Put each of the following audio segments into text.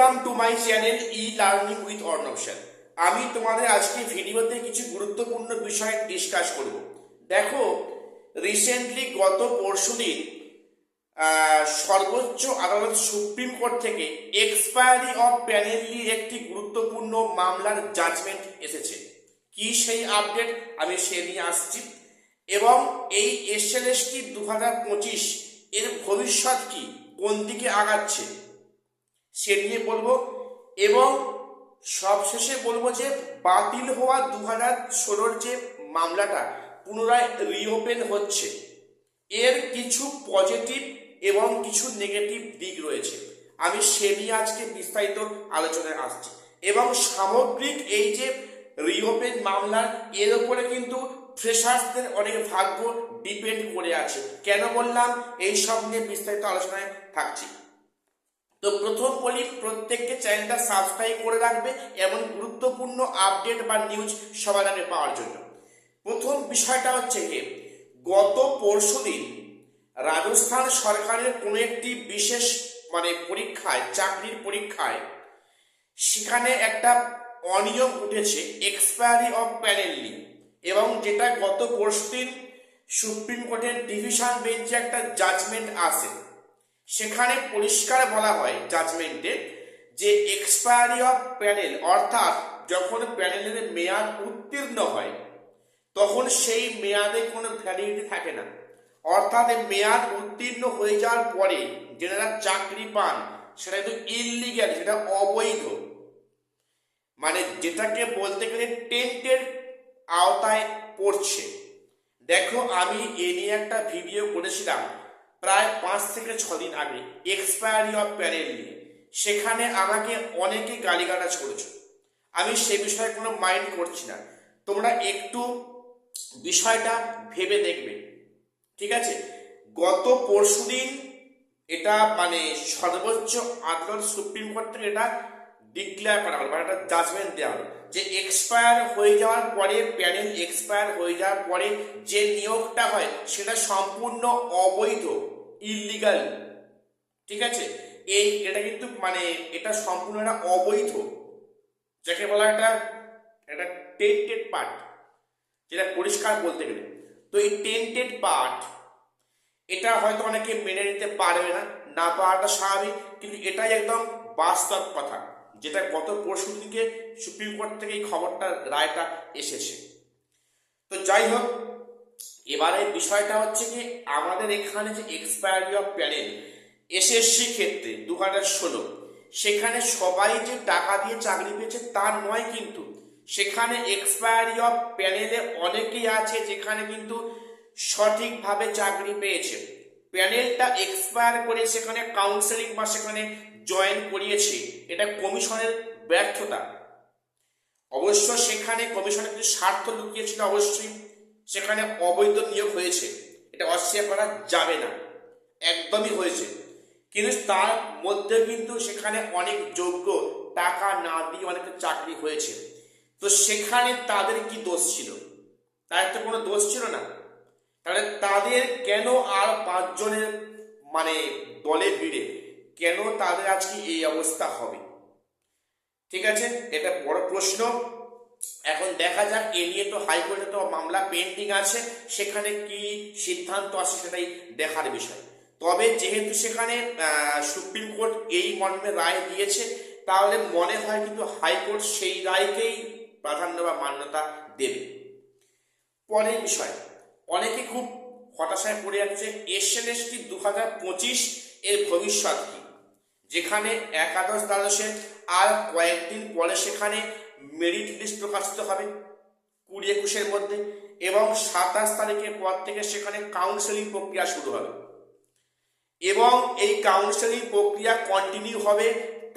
Welcome to my channel e learning with Arnab sir. আমি তোমাদের আজকে ভিডিওতে কিছু গুরুত্বপূর্ণ বিষয় ডিসকাস করব। দেখো, রিসেন্টলি গত পরশুদিন সর্বোচ্চ আদালত সুপ্রিম কোর্ট থেকে এক্সপায়ারি অফ প্যানেল নিয়ে একটি গুরুত্বপূর্ণ মামলার জাজমেন্ট এসেছে। কি সেই আপডেট আমি সে নিয়ে আসছি, এবং এই এসএলএসটি 2025 এর ভবিষ্যৎ কি, কোন দিকে আগাচ্ছে সে নিয়ে বলবো। এবং সবশেষে বলবো যে বাতিল হওয়া 2016 যে মামলাটা পুনরায় রিওপেন হচ্ছে, এর কিছু পজিটিভ এবং কিছু নেগেটিভ দিক রয়েছে। আমি সে নিয়ে আজকে বিস্তারিত আলোচনায় আসছি। এবং সামগ্রিক এই যে রিওপেন মামলার, এর উপরে কিন্তু ফ্রেশার্সদের অনেক ভাগ্য ডিপেন্ড করে আছে। কেন বললাম, এই সব নিয়ে বিস্তারিত আলোচনায় থাকছি। তো প্রথম বলি, প্রত্যেককে চ্যানেলটা সাবস্ক্রাইব করে রাখবে এমন গুরুত্বপূর্ণ আপডেট বা নিউজ সবার আগে পাওয়ার জন্য। প্রথম বিষয়টা হচ্ছে যে গত পরশুদিন রাজস্থান সরকারের কোনো একটি বিশেষ পরীক্ষায়, চাকরির পরীক্ষায়, সেখানে একটা অনিয়ম উঠেছে এক্সপায়ারি অফ প্যানেল নিয়ে, এবং যেটা গত পরশুদিন সুপ্রিম কোর্টের ডিভিশন বেঞ্চে একটা জাজমেন্ট আসে। সেখানে পরিষ্কার বলা হয় জাজমেন্টে যে এক্সপায়ারি অফ প্যানেল, অর্থাৎ যখন প্যানেলের মেয়াদ উত্তীর্ণ হয় তখন সেই মেয়াদে কোনো ভ্যালিডিটি থাকে না। অর্থাৎ মেয়াদ উত্তীর্ণ হয়ে যাওয়ার পরে যারা চাকরি পান সেটা কিন্তু ইললিগ্যাল, সেটা অবৈধ, যেটাকে বলতে গেলে টেন্টের আওতায় পড়ছে। দেখো, আমি এ নিয়ে একটা ভিডিও করেছিলাম প্রায় 5 থেকে 6 দিন আগে এক্সপায়ারি অফ প্যানেল নিয়ে। সেখানে আমাকে অনেকে গালিগালাজ করেছে। আমি সে বিষয়ে কোনো মাইন্ড করছি না, তোমরা একটু বিষয়টা ভেবে দেখবে, ঠিক আছে? গত পরশুদিন এটা সর্বোচ্চ আদালত সুপ্রিম কোর্ট থেকে এটা ডিক্লেয়ার করা হলো, একটা জাজমেন্ট দেওয়া হলো যে এক্সপায়ার হয়ে যাওয়ার পরে, প্যানেল এক্সপায়ার হয়ে যাওয়ার পরে যে নিয়োগটা হয় সেটা সম্পূর্ণ অবৈধ, ইললিগাল, ঠিক আছে? এটা কিন্তু এটা সম্পূর্ণ একটা অবৈধ, যাকে বলা একটা টেন্টেড পার্ট, যেটা পরিষ্কার বলতে গেলে। তো এই টেন্টেড পার্ট এটা হয়তো অনেকে মেনে নিতে পারবে না, না পাওয়াটা স্বাভাবিক, কিন্তু এটাই একদম বাস্তব কথা, যেটা গত পরশুদিনকে সুপ্রিম কোর্ট থেকে এই খবরটা, রায়টা এসেছে। তো যাই হোক, এবারে বিষয়টা হচ্ছে কি, আমাদের এখানে যে এক্সপায়ারি অফ প্যানেল এসএসসি ক্ষেত্রে 2016, সেখানে সবাই যে টাকা দিয়ে চাকরি পেয়েছে তা নয়, কিন্তু সেখানে এক্সপায়ারি অফ প্যানেলে অনেকেই আছে যেখানে কিন্তু সঠিকভাবে চাকরি পেয়েছে। প্যানেলটা এক্সপায়ার করে সেখানে কাউন্সেলিং বা সেখানে জয়েন করিয়েছে, এটা কমিশনের ব্যর্থতা। অবশ্য সেখানে কমিশনের কিছু স্বার্থ লুকিয়েছিল, অবশ্যই সেখানে অবৈধ নিয়োগ হয়েছে, এটা অস্বীকার করা যাবে না, একদমই হয়েছে। কিন্তু তার মধ্যে কিন্তু সেখানে অনেক যোগ্য টাকা না দিয়ে অনেকের চাকরি হয়েছে। তো সেখানে তাদের কি দোষ ছিল? তাদের তো কোনো দোষ ছিল না। তাহলে তাদের কেন আর 5 জনের দলে ভিড়ে কেন তাদের আজকে এই অবস্থা হবে? ঠিক আছে, এটা বড় প্রশ্ন। এখন দেখা যাক, এ নিয়ে তো হাইকোর্টে তো মামলা পেন্ডিং আছে, সেখানে কি সিদ্ধান্ত আসে সেটাই দেখার বিষয়। তবে যেহেতু সেখানে সুপ্রিম কোর্ট এই মর্মে রায় দিয়েছে, তাহলে মনে হয় কিন্তু হাইকোর্ট সেই রায়কেই প্রাধান্য বা মান্যতা দেবে। পরের বিষয়, অনেকে খুব হতাশায় পড়ে যাচ্ছে এসএলএসটি 2025 এর ভবিষ্যৎ কি, যেখানে একাদশ দ্বাদশের আর কয়েকদিন পরে সেখানে মেরিট লিস্ট প্রকাশিত হবে 20-21 মধ্যে, এবং 27 তারিখের পর থেকে সেখানে কাউন্সেলিং প্রক্রিয়া শুরু হবে, এবং এই কাউন্সেলিং প্রক্রিয়া কন্টিনিউ হবে।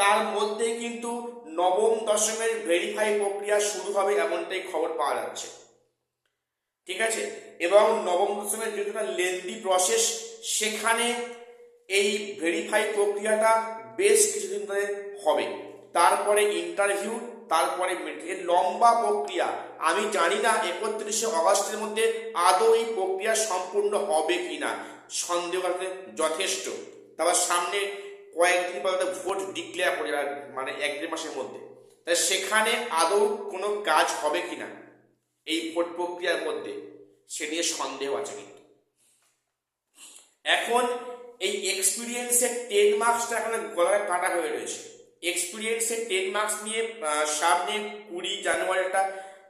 তার মধ্যে কিন্তু নবম দশমের ভেরিফাই প্রক্রিয়া শুরু হবে, এমনটাই খবর পাওয়া যাচ্ছে, ঠিক আছে? এবং নবম দশমের যেহেতু লেন্দি প্রসেস, সেখানে এই ভেরিফাই প্রক্রিয়াটা বেশ কিছুদিন ধরে হবে, তারপরে ইন্টারভিউ, তারপরে এর লম্বা প্রক্রিয়া। আমি জানি না 31শে অগস্টের মধ্যে আদৌ এই প্রক্রিয়া সম্পূর্ণ হবে কিনা, সন্দেহ করতে যথেষ্ট। তারপর সামনে কয়েকদিন পর ভোট ডিক্লেয়ার করে, মানে 1-1.5 মাসের মধ্যে। তাই সেখানে আদৌ কোনো কাজ হবে কিনা এই ভোট প্রক্রিয়ার মধ্যে, সে নিয়ে সন্দেহ আছে। কিন্তু এখন এই এক্সপিরিয়েন্সের 10 মার্কসটা এখন গলায় কাটা হয়ে রয়েছে। এক্সপিরিয়েন্সের 10 মার্কস নিয়ে সামনে 20 জানুয়ারি একটা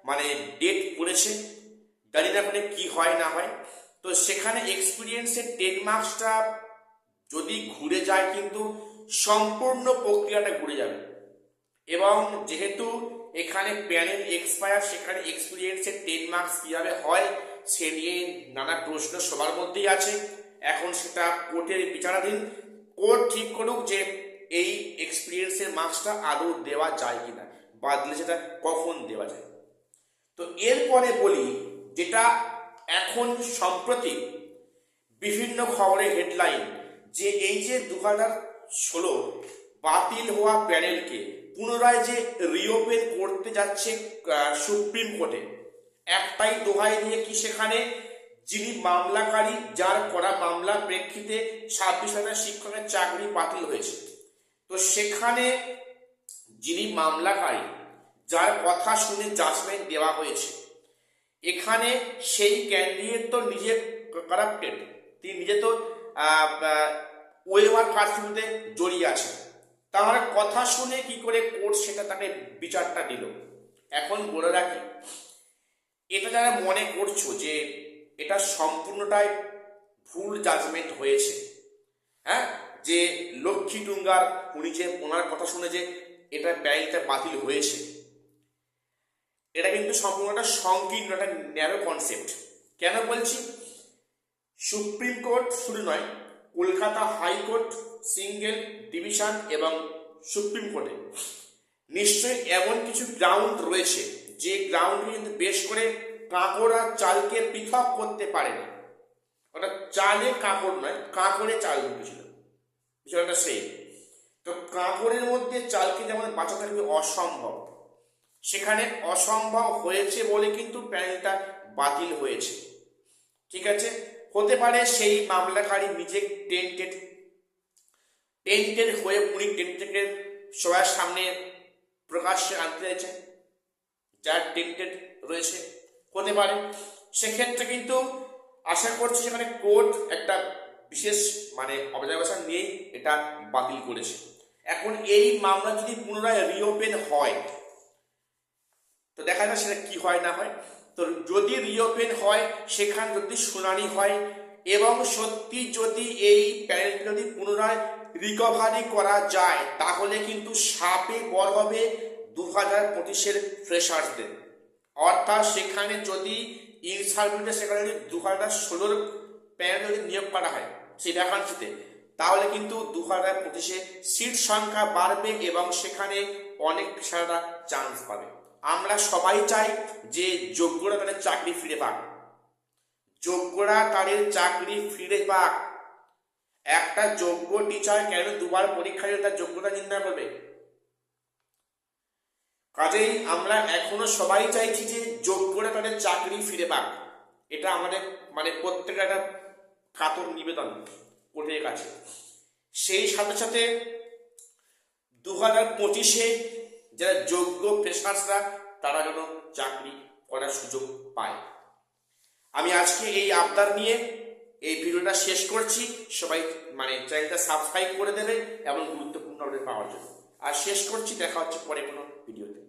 মানে ডেট পড়েছে, জানি না ওখানে কি হয় না হয়। তো সেখানে এক্সপিরিয়েন্সের 10 মার্কসটা যদি ঘুরে যায় কিন্তু সম্পূর্ণ প্রক্রিয়াটা ঘুরে যাবে। এবং যেহেতু এখানে প্যানেল এক্সপায়ার, সেখানে এক্সপিরিয়েন্সের 10 মার্কস কীভাবে হয় সে নিয়ে নানা প্রশ্ন সবার মধ্যেই আছে। এখন সেটা কোর্টের বিচারাধীন, কোর্ট ঠিক করুক যে এই এক্সপিরিয়েন্সের মার্কসটা আদৌ দেওয়া যায় কিনা, বা দিলে সেটা কখন দেওয়া যায়। তো এরপরে বলি যেটা এখন সম্প্রতি বিভিন্ন খবরের হেডলাইন, যে এই যে 2016 বাতিল হওয়া প্যানেলকে পুনরায় যে রিওপেন করতে যাচ্ছে সুপ্রিম কোর্টে, একটাই দোহাই দিয়ে কি সেখানে যিনি মামলাকারী, যার করা মামলার প্রেক্ষিতে 26,000 শিক্ষকের চাকরি বাতিল হয়েছে, তো সেখানে যিনি মামলাকারী, যার কথা শুনে জাজমেন্ট দেওয়া হয়েছে, এখানে সেই ক্যান্ডিডেট তো নিজে কারাপ্টেড, তিনি নিজে তো ওয়েমার কারচুপিতে জড়িয়ে আছে, তার কথা শুনে কি করে কোর্ট সেটা তাকে বিচারটা দিল। এখন বলে রাখি, এটা যারা মনে করছো যে এটা সম্পূর্ণটাই ভুল জাজমেন্ট হয়েছে, হ্যাঁ, যে লক্ষ্মী টুঙ্গার উনি যে ওনার কথা শুনে যে এটা প্যানেলটা বাতিল হয়েছে, এটা কিন্তু সম্পূর্ণটা সংকীর্ণ, একটা ন্যারো কনসেপ্ট। কেন বলছি? সুপ্রিম কোর্ট শুধু নয়, কলকাতা হাইকোর্ট, সিঙ্গেল ডিভিশন এবং সুপ্রিম কোর্টে নিশ্চয়ই এমন কিছু গ্রাউন্ড রয়েছে যে গ্রাউন্ড কিন্তু বেশ করে কাঁকড় আর চালকে পৃথক করতে পারে না। ওটা চালে কাঁকড় নয়, কাঁকড়ে চাল ঢুকেছিল, বিষয়টা সেই। তো কাঁকড়ের মধ্যে চালকে যেমন বাঁচা থাকবে অসম্ভব, সেখানে অসম্ভব হয়েছে বলে কিন্তু প্যানেলটা বাতিল হয়েছে। ঠিক আছে, হতে পারে সেই মামলাকারী নিজে টেন্টেড হয়ে উনি টেন্টেডকে সবার সামনে প্রকাশ্যে আনতে চাইছেন, যার টেন্টেড রয়েছে, হতে পারে। সেক্ষেত্রে কিন্তু আশা করছি সেখানে কোর্ট একটা বিশেষ মানে অবজারভেশন নিয়েই এটা বাতিল করেছে। এখন এই মামলা যদি পুনরায় রিওপেন হয় তো দেখা যায় সেটা কি হয় না হয়। তো যদি রিওপেন হয়, সেখানে যদি শুনানি হয় এবং সত্যি যদি এই প্যানেলটি যদি পুনরায় রিকভারি করা যায়, তাহলে কিন্তু সাপে বর হবে 2025-এর ফ্রেশার্সদের। অর্থাৎ সেখানে যদি ইনসার্ভিসে সেখানে যদি 2016-র প্যানেল যদি নিয়োগ করা হয় সেই ভ্যাকান্সিতে, তাহলে কিন্তু 2025-এ সিট সংখ্যা বাড়বে এবং সেখানে অনেক পেশাদাররা চান্স পাবে। আমরা সবাই চাই যে যোগ্যরা তাদের চাকরি ফিরে পাক, যোগ্যরা তাদের চাকরি ফিরে পাক। একটা যোগ্য টিচার কেন দুবার পরীক্ষা দিয়ে তার যোগ্যতা নির্ণয় করবে? কাজেই আমরা এখনো সবাই চাইছি যে যোগ্যরা তাদের চাকরি ফিরে পাক। এটা আমাদের মানে প্রত্যেকের একটা কাতর নিবেদন কোর্টের কাছে। সেই সাথে সাথে 2025-এ যারা যোগ্য ফ্রেশার্সরা তারা যেন চাকরি করার সুযোগ পায়। আমি আজকে এই আবদার নিয়ে এই ভিডিওটা শেষ করছি। সবাই মানে চ্যানেলটা সাবস্ক্রাইব করে দেবে এবং গুরুত্বপূর্ণ আপডেট পাওয়ার জন্য। আর শেষ করছি, দেখা হচ্ছে পরে কোনো ভিডিওতে।